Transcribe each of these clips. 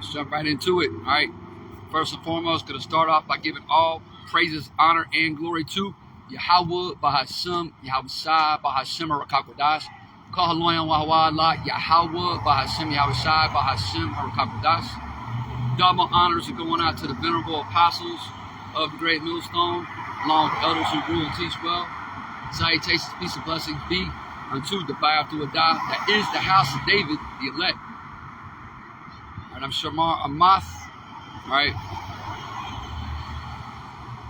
Let's jump right into it. All right. First and foremost, going to start off by giving all praises, honor, and glory to Yahweh, Bahashem, Yahushai, Bahashem, Rakakodash. Kahaloyan Wahawala, Yahweh, Bahashem, Yahushai, Bahashem, Rakakodash. Double honors are going out to the venerable apostles of the great millstone, along with elders who rule and teach well. Salutations, peace, and blessings be unto the Bayathu Adah, that is the house of David, the elect. All right, I'm Shamar Amath. All right.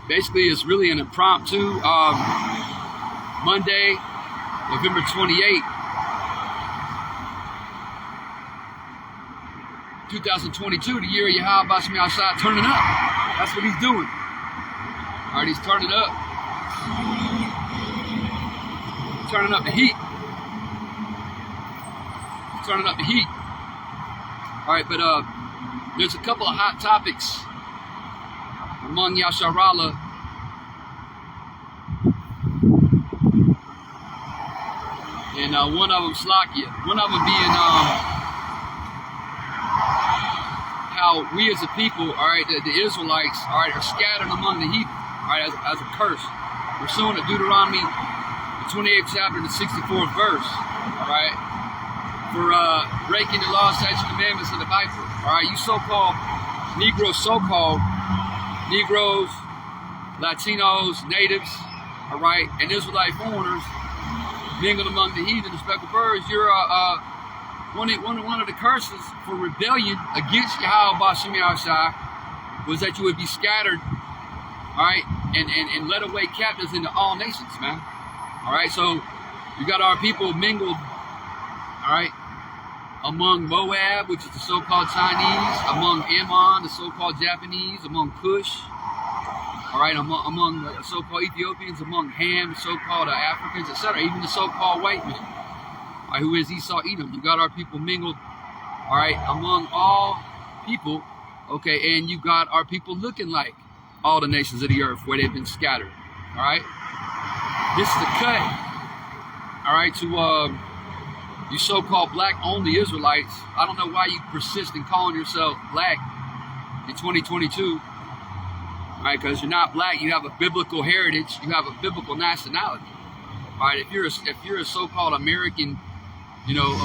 Basically, it's really an impromptu Monday, November 28th, 2022, the year of Yahweh Bashmi outside turning up. That's what he's doing. All right, he's turning up. Turning up the heat. Turning up the heat. All right, but there's a couple of hot topics among YASHARAHLA. And one of them, Slakia. One of them being how we as a people, all right, the Israelites, all right, are scattered among the heathen, all right, as a curse. We're showing in Deuteronomy, the 28th chapter, the 64th verse, all right, for breaking the law, statutes, and commandments of the Bible. All right, you so-called Negroes, Negroes, Latinos, natives, all right, and Israelite foreigners mingled among the heathen and speckled birds. You're one of the curses for rebellion against Yahweh Bashim Yahushai was that you would be scattered, all right, and led away captives into all nations, man. All right, so you got our people mingled, all right, among Moab, which is the so-called Chinese, among Ammon, the so-called Japanese, among Cush, all right, among the so-called Ethiopians, among Ham, the so-called Africans, etc., even the so-called white men, all right, who is Esau, Edom. You got our people mingled, all right, among all people, okay, and you got our people looking like all the nations of the earth where they've been scattered, all right. This is the cut, all right, to you so-called black-only Israelites. I don't know why you persist in calling yourself black in 2022. All right, because you're not black. You have a biblical heritage. You have a biblical nationality. All right, if you're a so-called American, you know,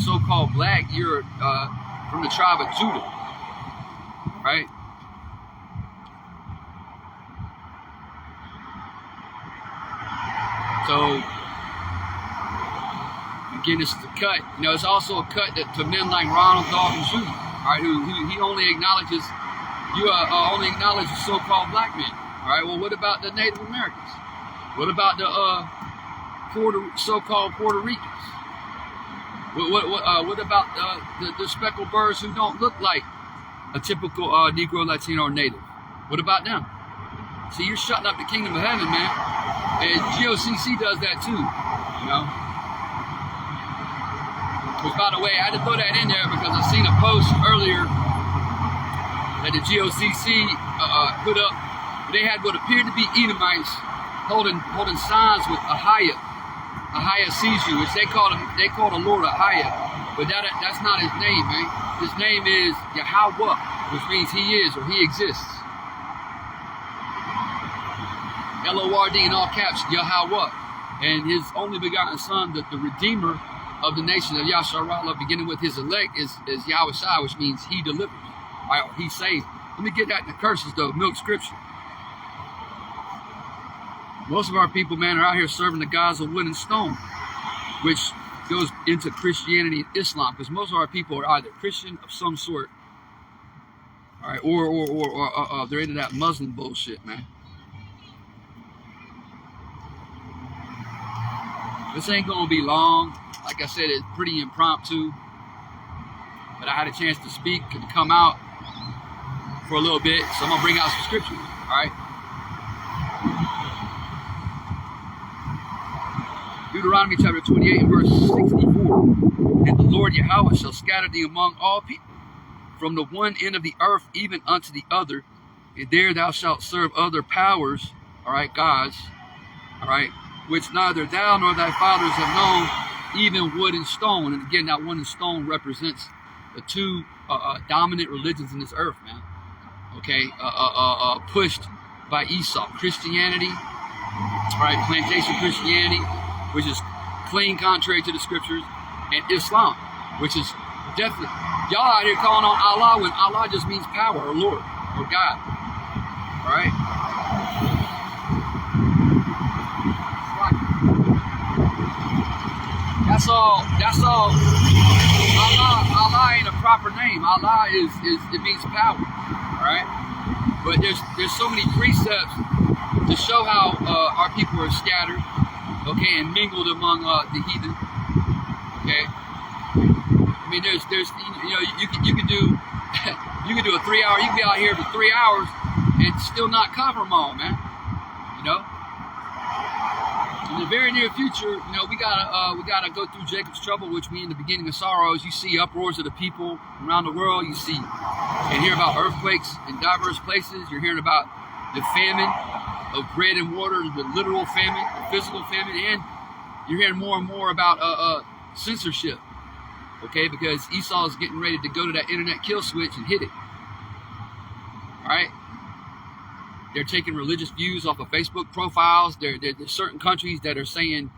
so-called black, you're from the tribe of Judah. Right? So, again, this is a cut. You know, it's also a cut to men like Ronald Dalton Jr., all right, who he only acknowledges, you only acknowledge the so-called black men. All right, well, what about the Native Americans? What about the so-called Puerto Ricans? What about the speckled birds who don't look like a typical Negro, Latino, or Native? What about them? See, you're shutting up the kingdom of heaven, man. And GOCC does that too, you know. Which, by the way, I had to throw that in there because I seen a post earlier that the GOCC put up. They had what appeared to be Edomites holding signs with Ahia sees you, which they call the Lord Ahia, but that's not his name, man. His name is Yahweh, which means he is or he exists. L-O-R-D in all caps, Yahweh. And his only begotten son, the Redeemer of the nation of YASHARAHLA, beginning with his elect, is Yahushai, which means he delivers. Right, he saved. Let me get that in the curses, though, milk scripture. Most of our people, man, are out here serving the gods of wood and stone, which goes into Christianity and Islam, because most of our people are either Christian of some sort, all right, or they're into that Muslim bullshit, man. This ain't gonna be long. Like I said, it's pretty impromptu, but I had a chance to speak and come out for a little bit, so I'm gonna bring out some scriptures. All right. Deuteronomy chapter 28 and verse 64. And the Lord Yahweh shall scatter thee among all people, from the one end of the earth even unto the other, and there thou shalt serve other powers, all right, gods, all right, which neither thou nor thy fathers have known, even wood and stone. And again, that wood and stone represents the two dominant religions in this earth, man. Okay, pushed by Esau, Christianity, right? Plantation Christianity, which is clean contrary to the scriptures, and Islam, which is definitely, y'all out here calling on Allah when Allah just means power or Lord or God, all right? That's all. Allah ain't a proper name. Allah is it means power, all right? But there's so many precepts to show how our people are scattered, okay, and mingled among the heathen, okay. I mean, there's you know, you can do you can do a 3 hour. You can be out here for 3 hours and still not cover them all, man. You know. In the very near future, you know, we gotta go through Jacob's trouble, which means the beginning of sorrows. You see uproars of the people around the world. You see and hear about earthquakes in diverse places. You're hearing about the famine of bread and water, the literal famine, the physical famine, and you're hearing more and more about censorship. Okay, because Esau is getting ready to go to that internet kill switch and hit it. All right. They're taking religious views off of Facebook profiles. There's certain countries that are saying,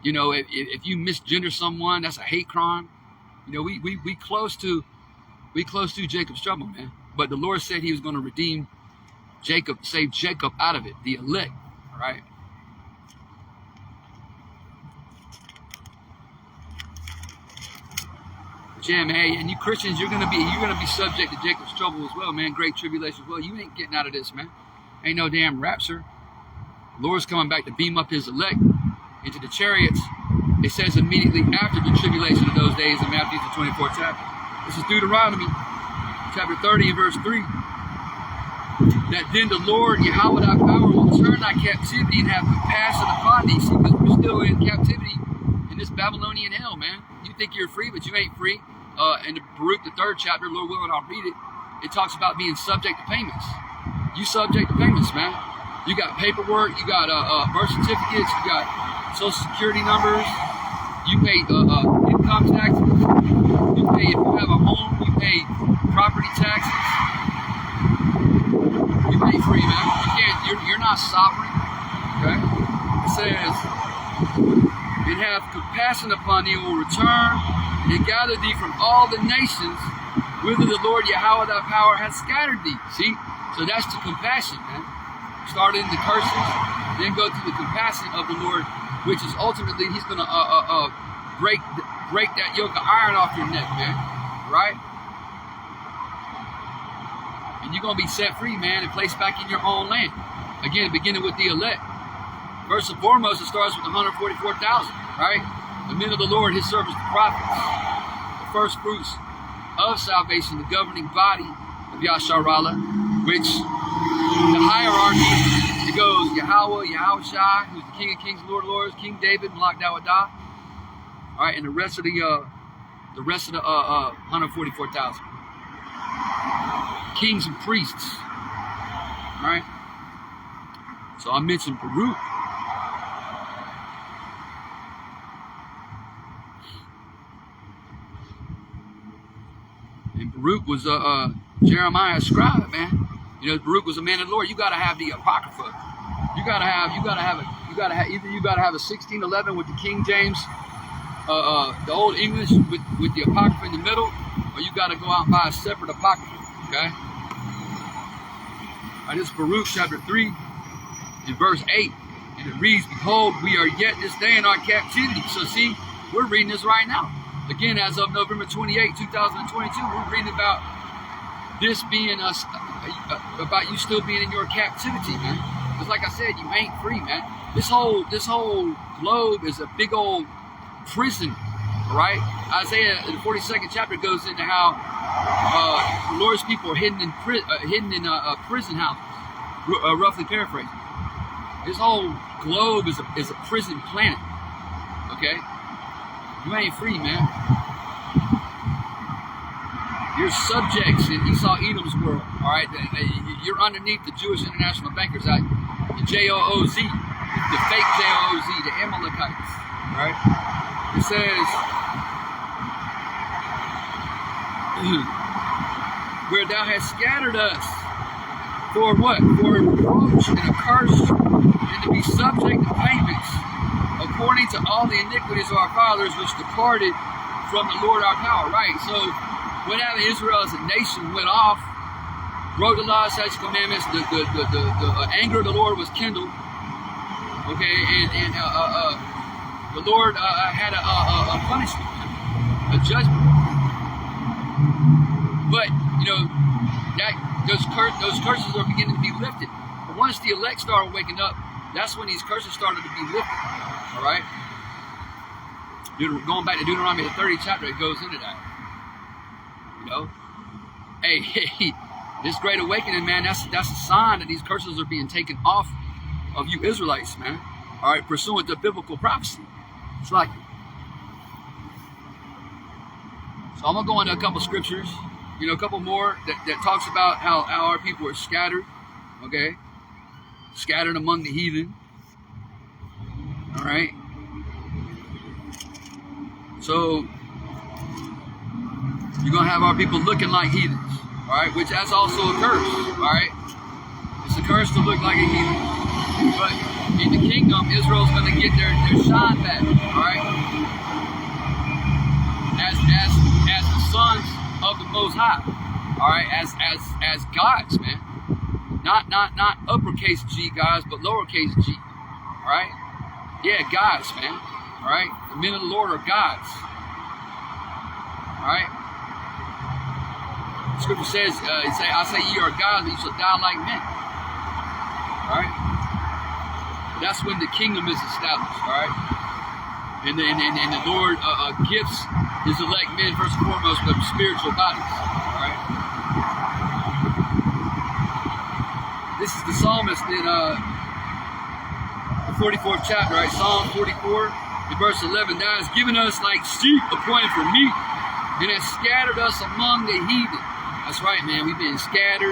you know, if you misgender someone, that's a hate crime. You know, we close to Jacob's trouble, man. But the Lord said He was going to redeem Jacob, save Jacob out of it, the elect. All right. But yeah, man, and you Christians, you're gonna be subject to Jacob's trouble as well, man. Great tribulation as well. You ain't getting out of this, man. Ain't no damn rapture. The Lord's coming back to beam up His elect into the chariots. It says immediately after the tribulation of those days in Matthew the 24th chapter. This is Deuteronomy chapter 30 and verse 3. That then the Lord Yahweh thy power will turn thy captivity and have compassion upon thee. See, because we're still in captivity in this Babylonian hell, man. You think you're free, but you ain't free. In the Baruch the 3rd chapter, Lord willing, I'll read it. It talks about being subject to payments. You subject to payments, man. You got paperwork, you got birth certificates, you got social security numbers, you pay income taxes, you pay, if you have a home, you pay property taxes. You ain't free, man. You're not sovereign. Okay? It says, and have compassion upon thee, will return and gather thee from all the nations, whither the Lord Yahweh thy power hath scattered thee. See? So that's the compassion, man. Started in the curses, then go to the compassion of the Lord, which is ultimately He's gonna break that yoke of iron off your neck, man. Right? And you're gonna be set free, man, and placed back in your own land. Again, beginning with the elect. First and foremost, it starts with the 144,000, right? The men of the Lord, His servants, the prophets, the first fruits of salvation, the governing body of YASHARAHLA, which the hierarchy, it goes Yahweh, Yahushua, who's the King of Kings, Lord of Lords, King David, Malak Dawadah. All right, and the rest of the 144,000 kings and priests. All right. So I mentioned Baruch. And Baruch was Jeremiah's scribe, man. You know, Baruch was a man of the Lord. You gotta have the Apocrypha. You gotta have either you gotta have a 1611 with the King James, the Old English with the Apocrypha in the middle, or you gotta go out and buy a separate Apocrypha. Okay. All right, this is Baruch chapter 3, in verse 8, and it reads, "Behold, we are yet this day in our captivity." So see, we're reading this right now. Again, as of November 28, 2022, we're reading about this being us, about you still being in your captivity, man. Because like I said, you ain't free, man. This whole globe is a big old prison, all right? Isaiah, in the 42nd chapter, goes into how the Lord's people are hidden in prison houses, roughly paraphrasing. This whole globe is a prison planet, okay? You ain't free, man. You're subjects in Esau Edom's world, all right? You're underneath the Jewish International Bankers Act, the JOOZ, the fake JOOZ, the Amalekites, all right? It says, where thou hast scattered us. For what? For a reproach and a curse, and to be subject to payments, according to all the iniquities of our fathers, which departed from the Lord our power. Right? So, whenever Israel as a nation went off, broke the law, statutes, commandments, the anger of the Lord was kindled. Okay, and the Lord had a punishment, a judgment. But you know that those curses are beginning to be lifted. But once the elect started waking up, that's when these curses started to be lifted. All right. Going back to Deuteronomy, the 30th chapter, it goes into that. You know, hey, this great awakening, man. That's a sign that these curses are being taken off of you Israelites, man. All right, pursuant to biblical prophecy. It's like, so I'm gonna go into a couple scriptures, you know, a couple more that talks about how our people are scattered. Okay, scattered among the heathen. All right. So you're gonna have our people looking like heathens. All right, which that's also a curse. All right, it's a curse to look like a heathen. But in the kingdom, Israel's going to get their shine back. All right, as the sons of the Most High. All right, as gods, man. Not uppercase G guys, but lowercase G. All right, yeah, gods, man. All right, the men of the Lord are gods. All right. The scripture says, I say ye are gods, but ye shall die like men. All right? That's when the kingdom is established. All right? And the Lord gifts his elect men, first and foremost, with spiritual bodies. All right? This is the psalmist in the 44th chapter, right? Psalm 44, in verse 11. Thou hast given us like sheep appointed for meat, and hast scattered us among the heathen. That's right, man. We've been scattered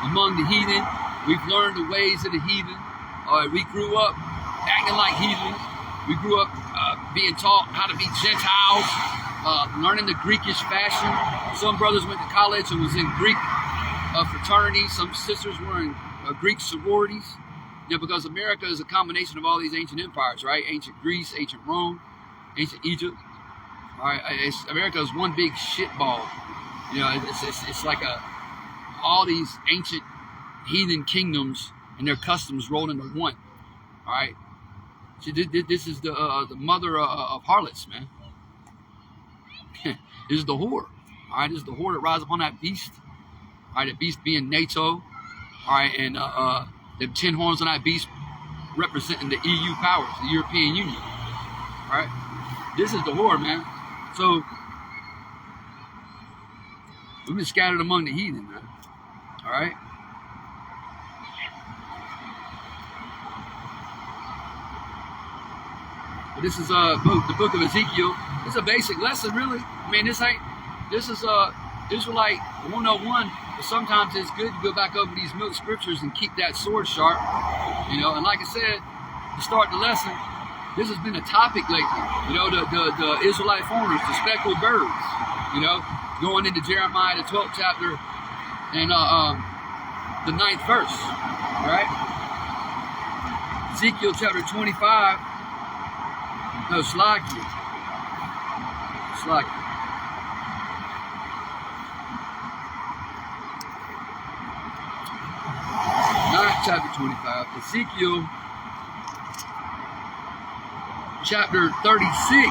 among the heathen. We've learned the ways of the heathen. We grew up acting like heathens. We grew up being taught how to be Gentiles, learning the Greekish fashion. Some brothers went to college and was in Greek fraternities. Some sisters were in Greek sororities. You know, because America is a combination of all these ancient empires, right? Ancient Greece, ancient Rome, ancient Egypt. All right, America is one big shitball. You know, it's like all these ancient heathen kingdoms and their customs rolled into one. All right. See, this is the mother of harlots, man. This is the whore. All right, this is the whore that rides upon that beast. All right, the beast being NATO. All right, and the 10 horns on that beast representing the EU powers, the European Union. All right, this is the whore, man. So we've been scattered among the heathen, man. All right. But this is the book of Ezekiel. It's a basic lesson, really. I mean, this is Israelite 101. But sometimes it's good to go back over these milk scriptures and keep that sword sharp. You know, and like I said, to start the lesson, this has been a topic lately. You know, the Israelite foreigners, the speckled birds. You know, going into Jeremiah, the 12th chapter, and the 9th verse. All right? Ezekiel chapter 25. No, Slakia. 9th chapter 25. Ezekiel chapter 36.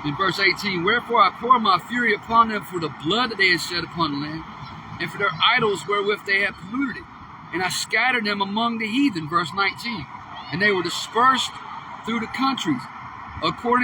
In verse 18, wherefore I pour my fury upon them for the blood that they had shed upon the land, and for their idols wherewith they had polluted it. And I scattered them among the heathen, verse 19. And they were dispersed through the countries, according